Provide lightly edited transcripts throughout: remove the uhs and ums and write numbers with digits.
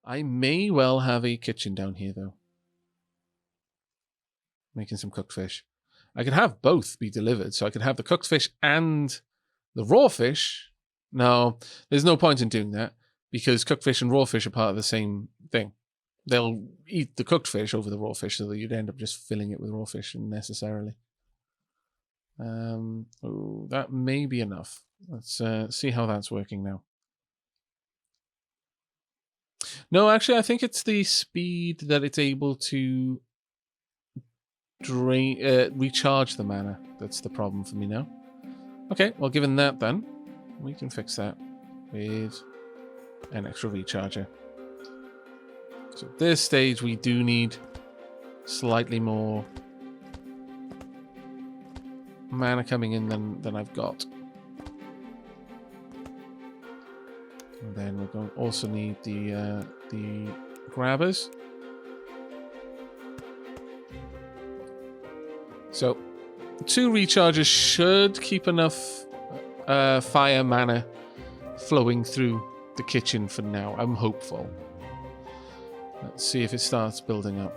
I may well have a kitchen down here, though. Making some cooked fish. I could have both be delivered, so I could have the cooked fish and the raw fish. No, there's no point in doing that, because cooked fish and raw fish are part of the same thing. They'll eat the cooked fish over the raw fish, so that you'd end up just filling it with raw fish unnecessarily. That may be enough. Let's see how that's working now. No, actually, I think it's the speed that it's able to recharge the mana that's the problem for me now. Okay, well, given that, then we can fix that with an extra recharger. So at this stage, we do need slightly more mana coming in than I've got. And then we're going to also need the grabbers. So 2 recharges should keep enough fire mana flowing through the kitchen for now. I'm hopeful. Let's see if it starts building up.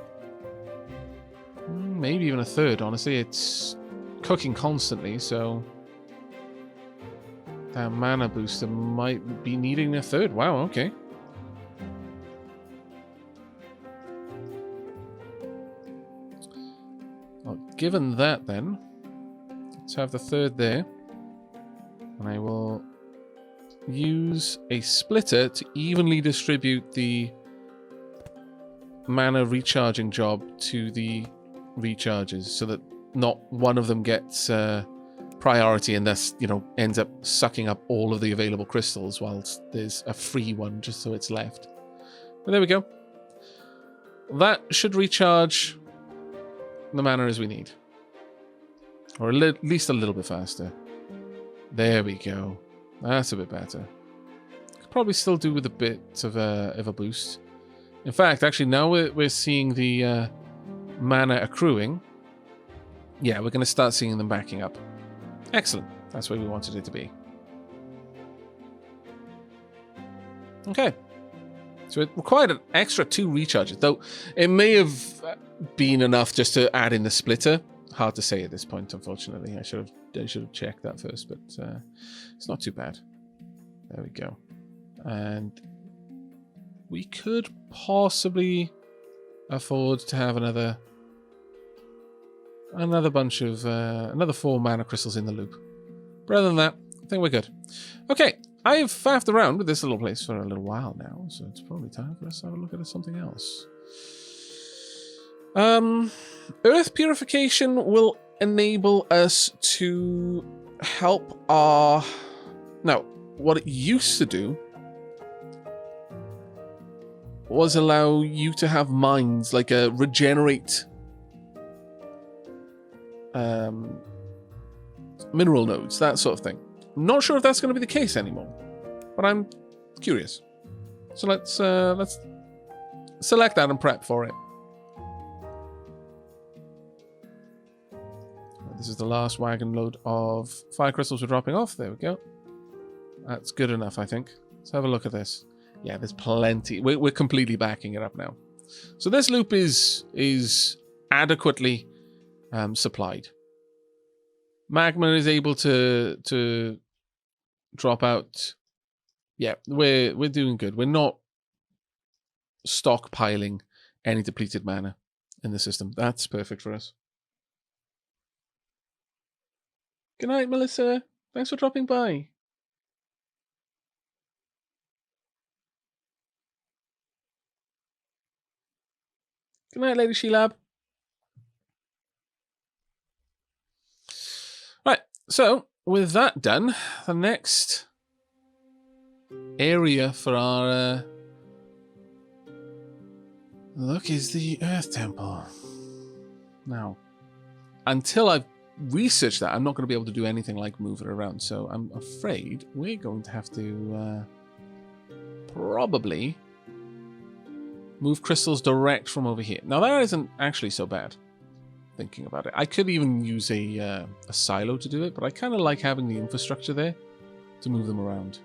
Maybe even a 3rd, honestly. It's cooking constantly, so that mana booster might be needing a 3rd. Wow, okay. Well, given that, then, let's have the 3rd there. And I will use a splitter to evenly distribute the mana recharging job to the recharges, so that not one of them gets priority and thus, ends up sucking up all of the available crystals whilst there's a free one just so it's left. But there we go. That should recharge the mana as we need. Or at least a little bit faster. There we go. That's a bit better. Could probably still do with a bit of a boost. In fact, actually, now we're seeing the mana accruing. Yeah, we're going to start seeing them backing up. Excellent. That's where we wanted it to be. Okay. So it required an extra 2 recharges, though it may have been enough just to add in the splitter. Hard to say at this point, unfortunately. I should have checked that first, but it's not too bad. There we go. And we could possibly afford to have another bunch of another 4 mana crystals in the loop. But other than that, I think we're good. Okay, I've faffed around with this little place for a little while now, so it's probably time for us to have a look at something else. Earth purification will enable us to help our... Now, what it used to do was allow you to have mines, like a regenerate mineral nodes, that sort of thing. I'm not sure if that's going to be the case anymore, but I'm curious. So let's select that and prep for it. This is the last wagon load of fire crystals we're dropping off. There we go. That's good enough, I think. Let's have a look at this. Yeah, there's plenty. We're completely backing it up now. So this loop is adequately supplied. Magma is able to drop out. Yeah, we're doing good. We're not stockpiling any depleted mana in the system. That's perfect for us. Good night, Melissa. Thanks for dropping by. Good night, Lady Shelab. Right, so with that done, the next area for our look is the Earth Temple. Now, until I've researched that, I'm not going to be able to do anything like move it around, so I'm afraid we're going to have to probably move crystals direct from over here. Now, that isn't actually so bad, thinking about it. I could even use a silo to do it, but I kind of like having the infrastructure there to move them around.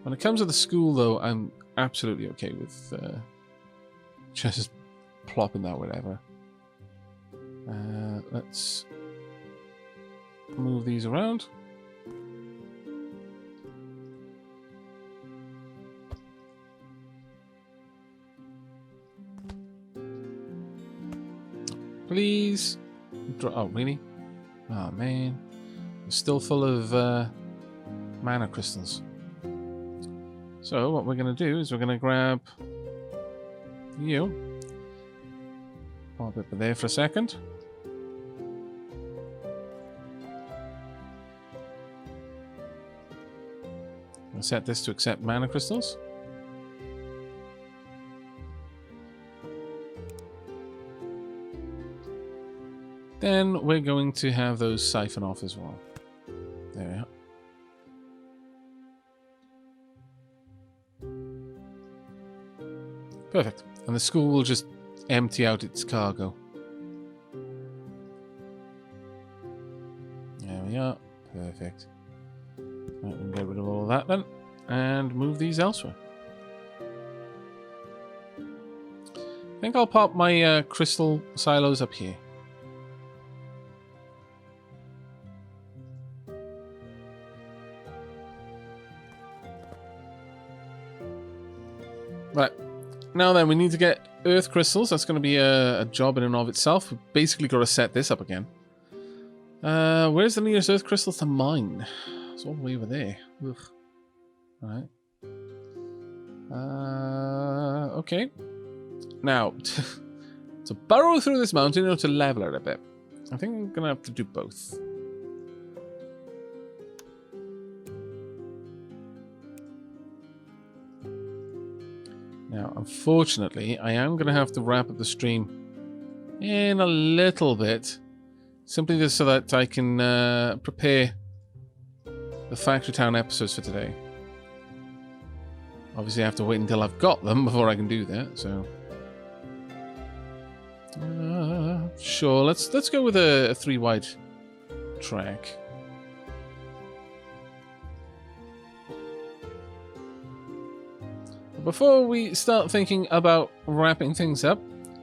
When it comes to the school, though, I'm absolutely okay with just plopping that whatever. Let's move these around. Please. Oh, really? Oh, man. It's still full of mana crystals. So what we're going to do is we're going to grab you. Pop it there for a second. I'll set this to accept mana crystals. Then we're going to have those siphon off as well. There we are. Perfect. And the school will just empty out its cargo. There we are. Perfect. Right, we can get rid of all of that then. And move these elsewhere. I think I'll pop my crystal silos up here. Right, now then, we need to get earth crystals. That's going to be a job in and of itself. We've basically got to set this up again. Where's the nearest earth crystals to mine? It's all the way over there. Ugh. Alright. Okay. Now, to burrow through this mountain or to level it a bit, I think I'm going to have to do both. Now, unfortunately, I am going to have to wrap up the stream in a little bit, simply just so that I can prepare the Factory Town episodes for today. Obviously, I have to wait until I've got them before I can do that. So, sure, let's go with a 3-wide track. Before we start thinking about wrapping things up,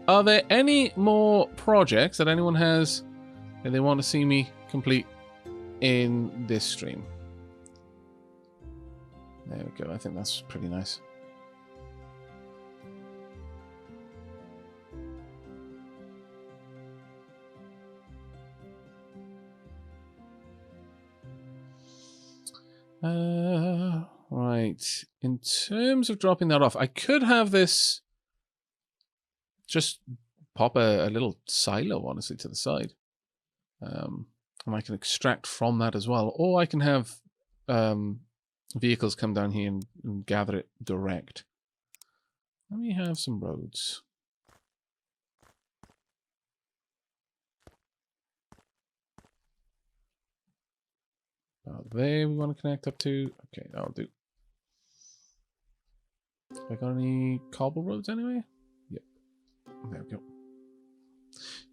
are there any more projects that anyone has that they want to see me complete in this stream? There we go. I think that's pretty nice. Right. In terms of dropping that off, I could have this just pop a little silo, honestly, to the side. And I can extract from that as well. Or I can have vehicles come down here and gather it direct. Let me have some roads. About there we want to connect up to. Okay, that'll do. Have I got any cobble roads anyway? Yep. There we go.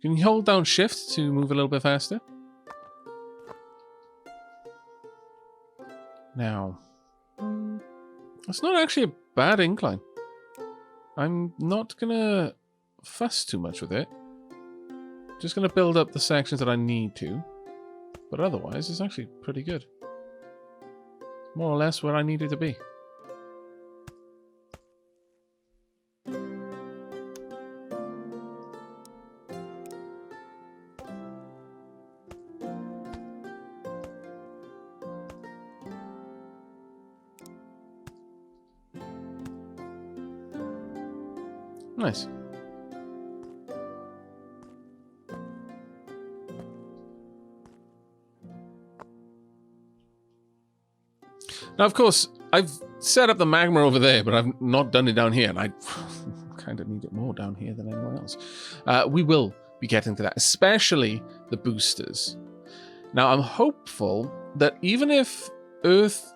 Can you hold down shift to move a little bit faster? Now, it's not actually a bad incline. I'm not gonna fuss too much with it. Just gonna build up the sections that I need to. But otherwise, it's actually pretty good. More or less where I need it to be. Nice. Now, of course, I've set up the magma over there, but I've not done it down here, and I kind of need it more down here than anywhere else. We will be getting to that, especially the boosters. Now, I'm hopeful that even if Earth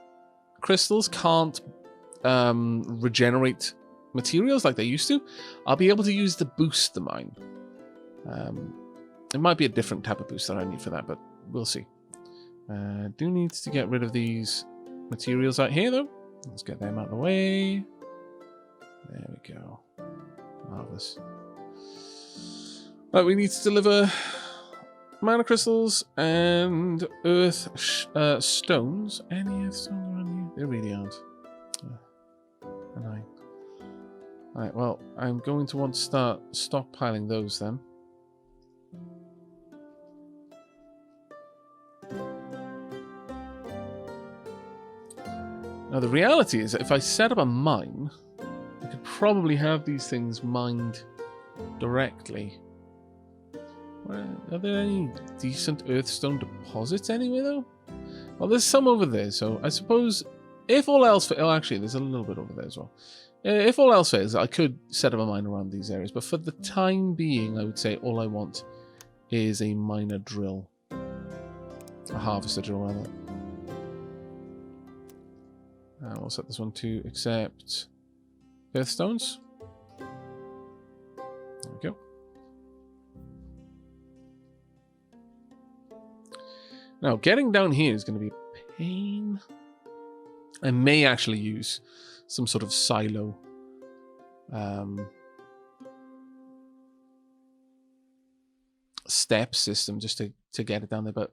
crystals can't regenerate materials like they used to, I'll be able to use the boost the mine. It might be a different type of boost that I need for that, but we'll see. Do need to get rid of these materials out here, though. Let's get them out of the way. There we go. Marvelous. Right, we need to deliver mana crystals and earth stones. Any earth stones around here? There really aren't. Annoying. Right, well, I'm going to want to start stockpiling those then. Now, the reality is that if I set up a mine, I could probably have these things mined directly. Are there any decent earthstone deposits anywhere, though? Well, there's some over there, so I suppose if all else fails... Oh, actually, there's a little bit over there as well. If all else fails, I could set up a mine around these areas, but for the time being, I would say all I want is a miner drill. A harvester drill, rather. And we'll set this one to accept earthstones. There we go. Now, getting down here is going to be a pain. I may actually use some sort of silo. Step system just to get it down there. But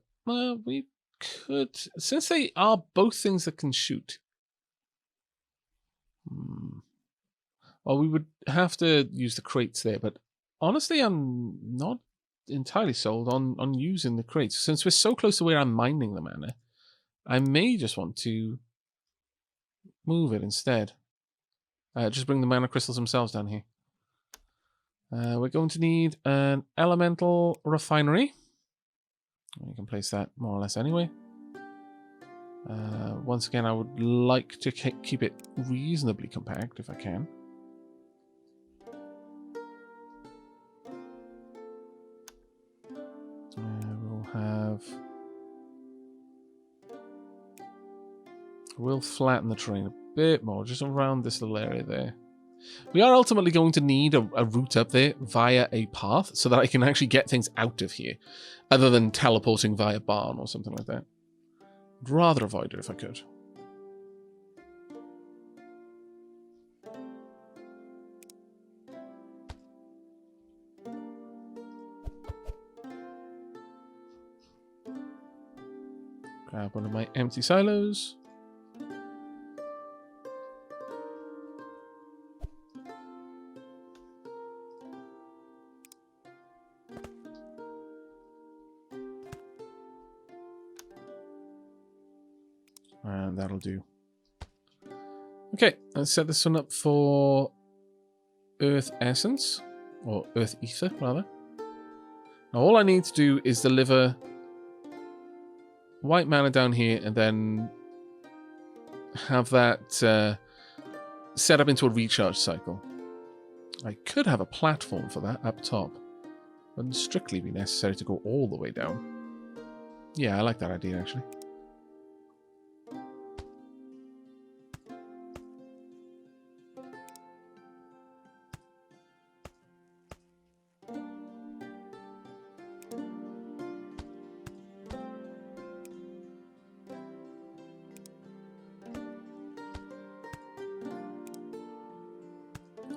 we could, since they are both things that can shoot. Well, we would have to use the crates there, but honestly, I'm not entirely sold on using the crates. Since we're so close to where I'm mining the mana, I may just want to move it instead. Just bring the mana crystals themselves down here. We're going to need an elemental refinery. We can place that more or less anyway. Once again, I would like to keep it reasonably compact if I can. We'll flatten the terrain a bit more, just around this little area there. We are ultimately going to need a route up there via a path so that I can actually get things out of here, other than teleporting via barn or something like that. I'd rather avoid it if I could. Grab one of my empty silos. And that'll do. Okay, let's set this one up for Earth Essence, or Earth Ether, rather. Now all I need to do is deliver white mana down here and then have that set up into a recharge cycle. I could have a platform for that up top. Wouldn't strictly be necessary to go all the way down. Yeah, I like that idea, actually.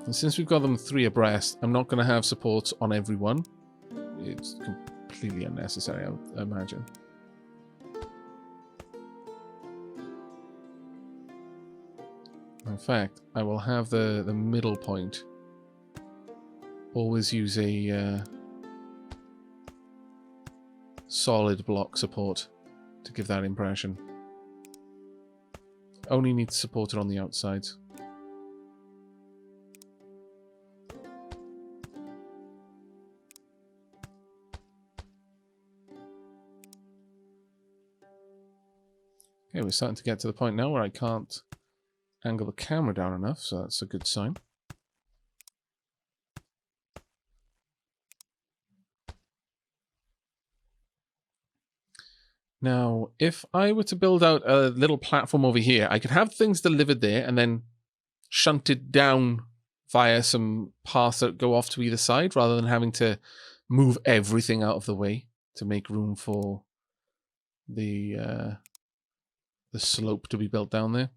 And since we've got them 3 abreast, I'm not going to have support on every one. It's completely unnecessary, I would imagine. In fact, I will have the middle point always use a solid block support to give that impression. Only need to support it on the outsides. Okay, we're starting to get to the point now where I can't angle the camera down enough, so that's a good sign. Now, if I were to build out a little platform over here, I could have things delivered there and then shunted down via some paths that go off to either side, rather than having to move everything out of the way to make room for the slope to be built down there,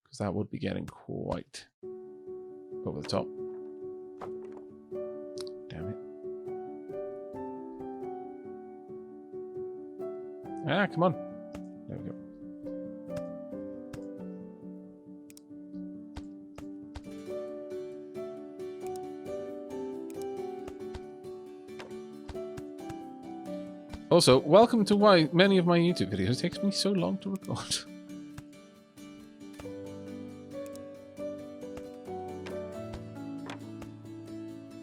because that would be getting quite over the top. Damn it. Ah, come on. There we go. Also, welcome to why many of my YouTube videos takes me so long to record.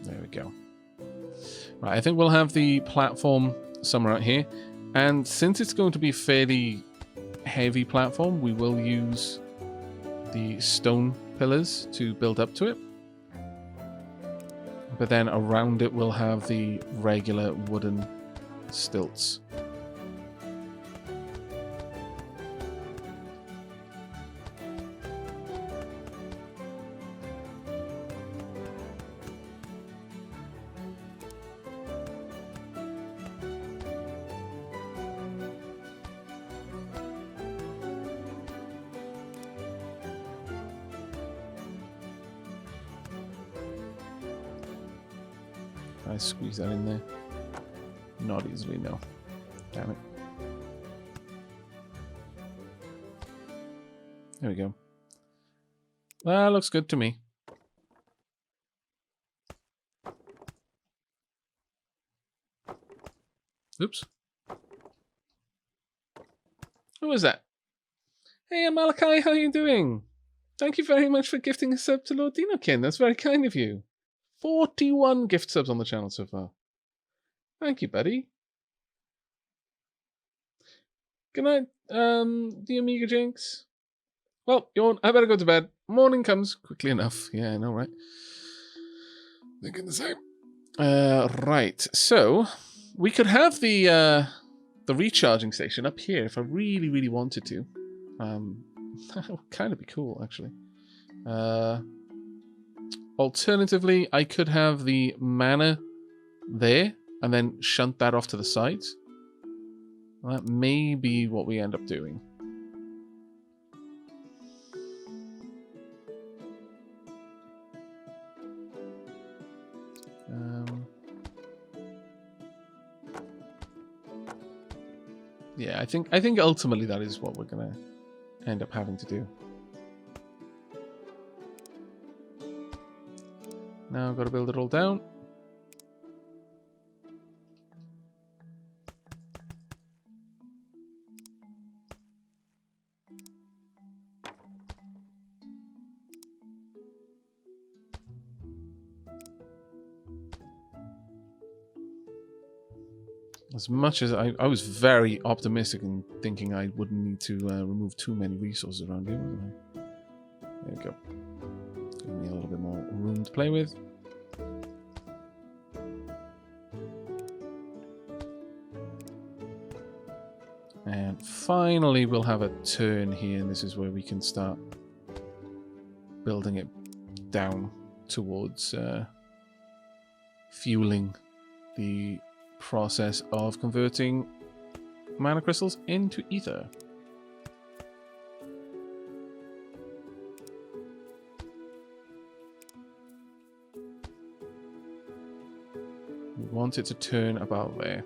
There we go. Right, I think we'll have the platform somewhere out here. And since it's going to be a fairly heavy platform, we will use the stone pillars to build up to it. But then around it we'll have the regular wooden stilts. I squeeze that in there. Not easily, no. Damn it. There we go. That looks good to me. Oops. Who is that? Hey, Malachi, how are you doing? Thank you very much for gifting a sub to Lord Dinokin. That's very kind of you. 41 gift subs on the channel so far. Thank you, buddy. Good night, the Amiga Jinx. Well, I better go to bed. Morning comes quickly enough. Yeah, I know, right? Thinking the same. Right, so we could have the recharging station up here if I really, really wanted to. That would kind of be cool, actually. Alternatively, I could have the mana there and then shunt that off to the sides. That may be what we end up doing. Yeah, I think ultimately that is what we're gonna end up having to do. Now I've got to build it all down. As much as I was very optimistic in thinking I wouldn't need to remove too many resources around here, wasn't I? There we go. Give me a little bit more room to play with. And finally we'll have a turn here, and this is where we can start building it down towards fueling the process of converting mana crystals into ether. We want it to turn about there.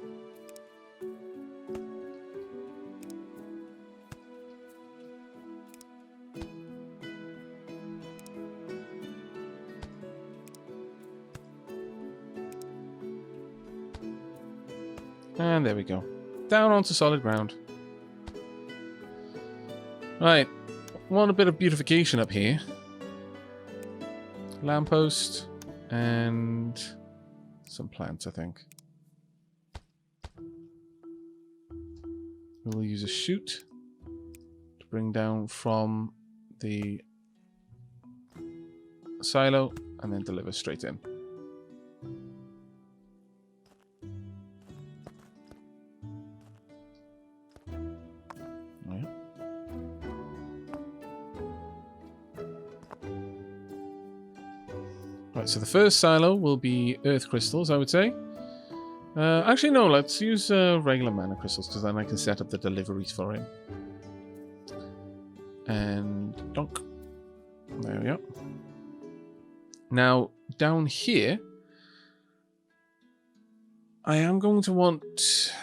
And there we go. Down onto solid ground. Right. Want a bit of beautification up here. Lamppost and some plants, I think. We'll use a chute to bring down from the silo and then deliver straight in. Right, so the first silo will be earth crystals, I would say. Actually, no, let's use regular mana crystals, because then I can set up the deliveries for him. And donk. There we go. Now, down here, I am going to want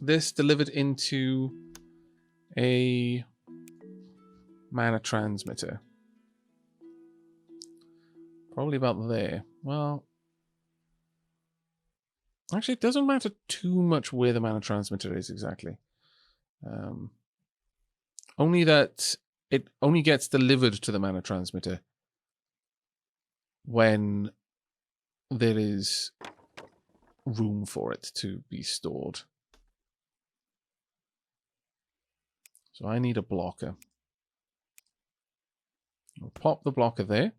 this delivered into a mana transmitter. Probably about there. Well, actually, it doesn't matter too much where the mana transmitter is exactly. Only that it only gets delivered to the mana transmitter when there is room for it to be stored. So I need a blocker. I'll pop the blocker there.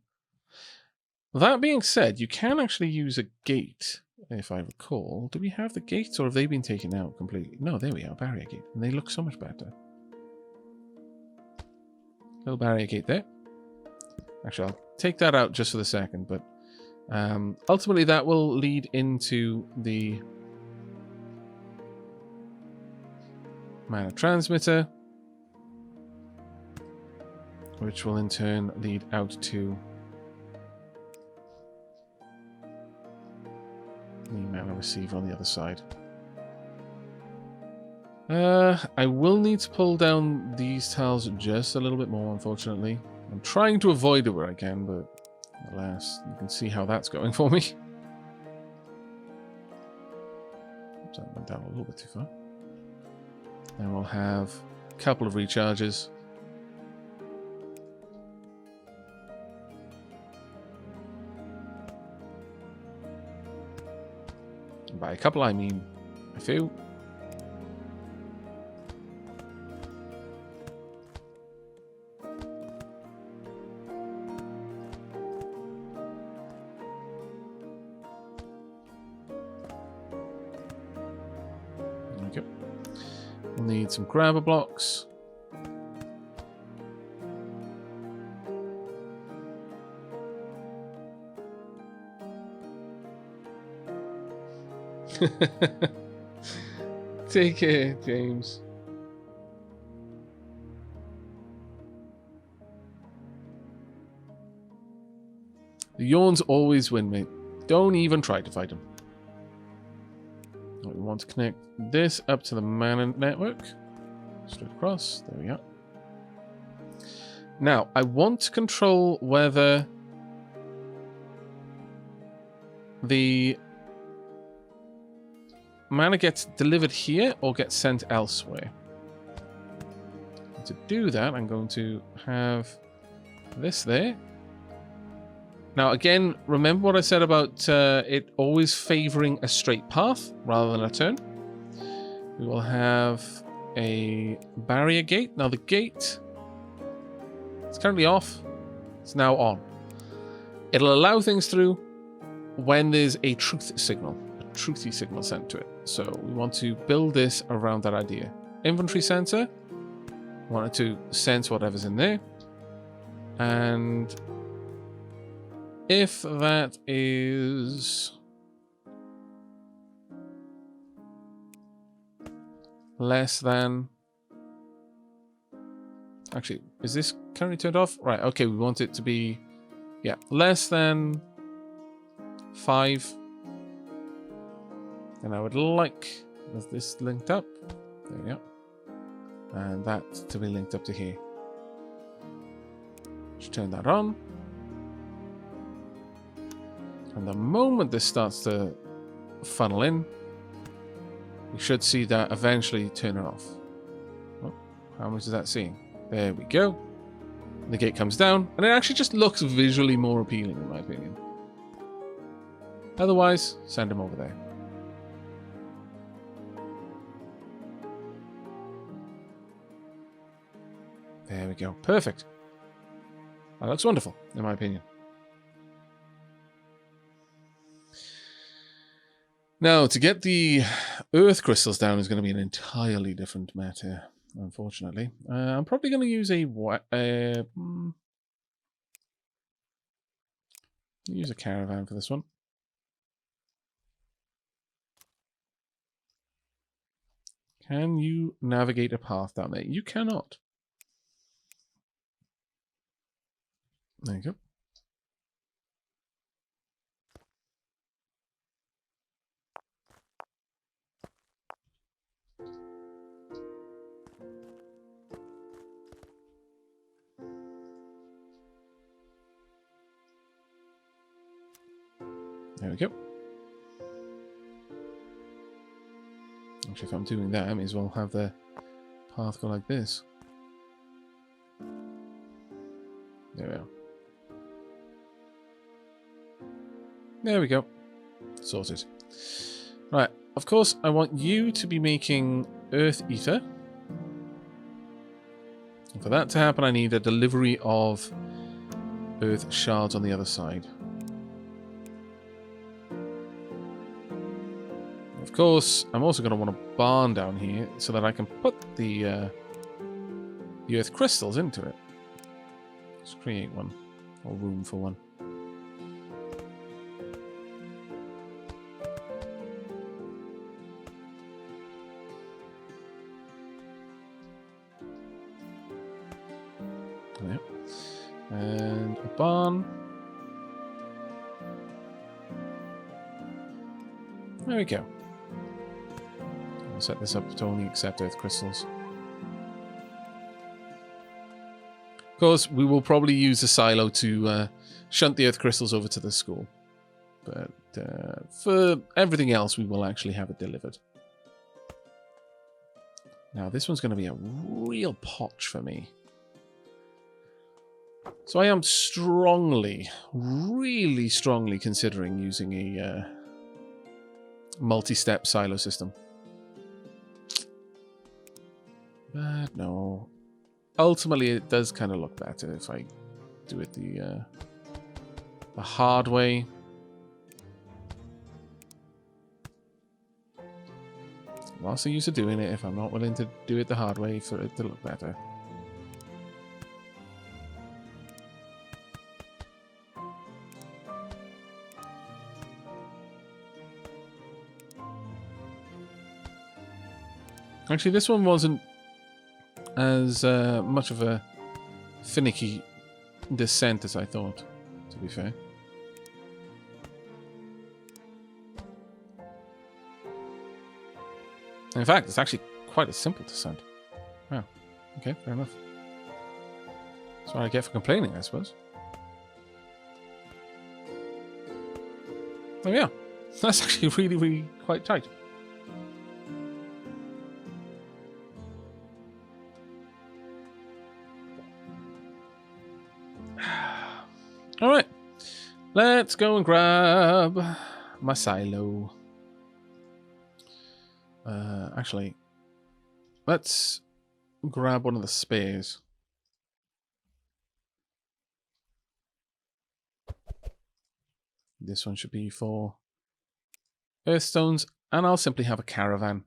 That being said, you can actually use a gate, if I recall. Do we have the gates, or have they been taken out completely? No, there we are, barrier gate. And they look so much better. Little barrier gate there. Actually, I'll take that out just for the second, but ultimately that will lead into the mana transmitter, which will in turn lead out to the mana receiver on the other side. I will need to pull down these tiles just a little bit more, unfortunately. I'm trying to avoid it where I can, but alas, you can see how that's going for me. Oops, that went down a little bit too far. Then we'll have a couple of recharges. And by a couple, I mean a few. Okay. We'll need some grabber blocks. Take care, James. The yawns always win, mate. Don't even try to fight them. We want to connect this up to the mana network. Straight across. There we go. Now, I want to control whether the mana gets delivered here or gets sent elsewhere. And to do that, I'm going to have this there. Now, again, remember what I said about it always favoring a straight path rather than a turn. We will have a barrier gate. Now, the gate is currently off. It's now on. It'll allow things through when there's a truth signal, a truthy signal sent to it. So we want to build this around that idea. Inventory sensor. Want it to sense whatever's in there. And if that is less than... Actually, is this currently turned off? Right, okay, we want it to be, yeah, less than 5. And I would like this linked up. There we go. And that to be linked up to here. Just turn that on. And the moment this starts to funnel in, we should see that eventually turn it off. Oh, how much is that seeing? There we go. The gate comes down, and it actually just looks visually more appealing, in my opinion. Otherwise, send him over there. There we go. Perfect. That looks wonderful, in my opinion. Now, to get the earth crystals down is going to be an entirely different matter, unfortunately. I'm probably going to use use a caravan for this one. Can you navigate a path down there? You cannot. There you go. There we go. Actually, if I'm doing that, I may as well have the path go like this. There we are. There we go. Sorted. Right. Of course, I want you to be making earth ether. And for that to happen, I need a delivery of earth shards on the other side. Of course, I'm also going to want a barn down here so that I can put the earth crystals into it. Let's create one, or room for one. There. And a barn. There we go. I'll set this up to only accept earth crystals. Of course, we will probably use the silo to shunt the earth crystals over to the school. But for everything else, we will actually have it delivered. Now, this one's going to be a real potch for me. So I am strongly, really strongly considering using a multi-step silo system. But no. Ultimately, it does kind of look better if I do it the hard way. What's the use of doing it if I'm not willing to do it the hard way for it to look better? Actually, this one wasn't as much of a finicky descent as I thought, to be fair. In fact, it's actually quite a simple descent. Wow. Okay, fair enough. That's what I get for complaining, I suppose. Oh yeah, that's actually really, really quite tight. All right, let's go and grab my silo. Actually, let's grab one of the spares. This one should be for earthstones, and I'll simply have a caravan.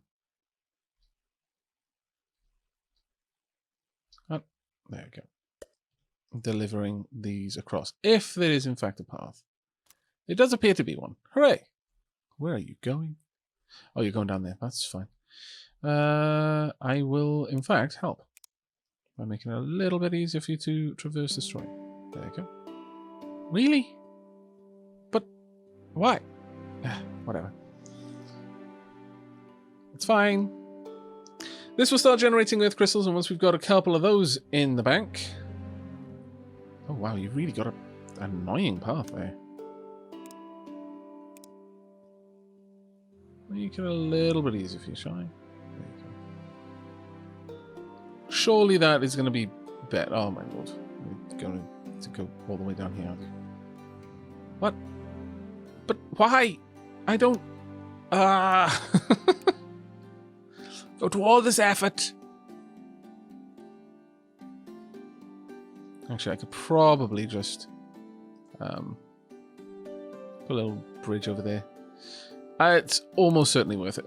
Oh, there we go. Delivering these across, if there is in fact a path. It does appear to be one. Hooray! Where are you going? Oh, you're going down there. That's fine. I will, in fact, help by making it a little bit easier for you to traverse this terrain. There you go. Really? But why? Whatever. It's fine. This will start generating earth crystals, and once we've got a couple of those in the bank... Oh wow, you've really got an annoying path there. Make it a little bit easier for you, shall I? There you go. Surely that is going to be better. Oh my lord. We're going to go all the way down here, aren't we? What? But why? I don't... Go to all this effort. Actually, I could probably just put a little bridge over there. It's almost certainly worth it.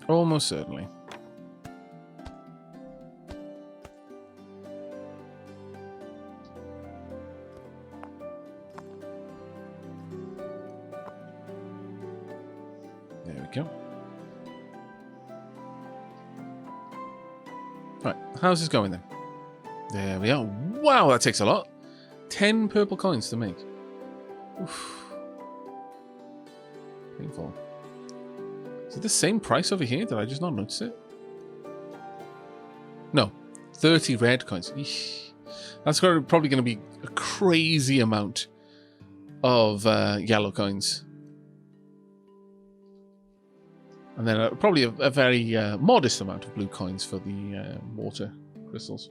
Almost certainly. There we go. Right, how's this going then? There we are. Wow, that takes a lot. 10 purple coins to make. Oof. Painful. Is it the same price over here? Did I just not notice it? No. 30 red coins. Eesh. That's probably going to be a crazy amount of yellow coins. And then probably a very modest amount of blue coins for the water crystals.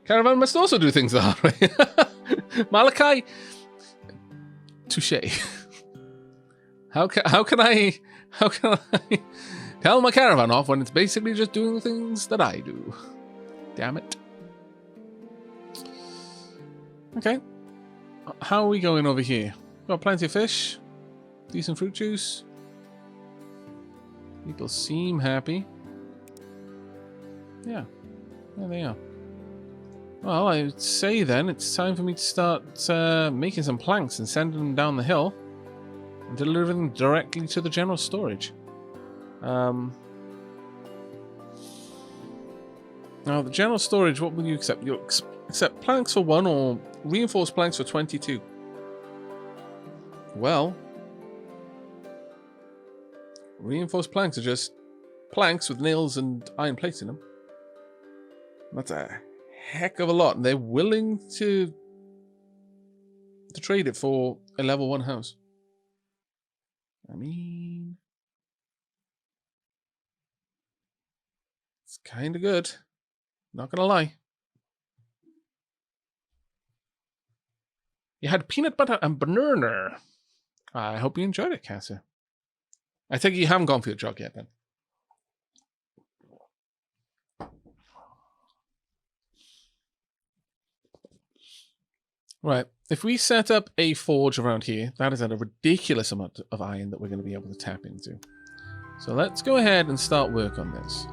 Caravan must also do things the hard way. Malachi, touche. How can I tell my caravan off when it's basically just doing the things that I do? Damn it. Okay. How are we going over here? Got plenty of fish. Decent fruit juice. People seem happy. Yeah. There they are. Well, I would say then it's time for me to start making some planks and sending them down the hill and delivering them directly to the general storage. Now, the general storage, what will you accept? You'll accept planks for 1 or reinforced planks for 22. Well, reinforced planks are just planks with nails and iron plates in them. That's a heck of a lot, and they're willing to trade it for a level 1 house. I mean, it's kind of good. Not gonna lie. You had peanut butter and banana. I hope you enjoyed it, Casa. I think you haven't gone for your jog yet, then. Right. If we set up a forge around here, that is at a ridiculous amount of iron that we're going to be able to tap into. So let's go ahead and start work on this.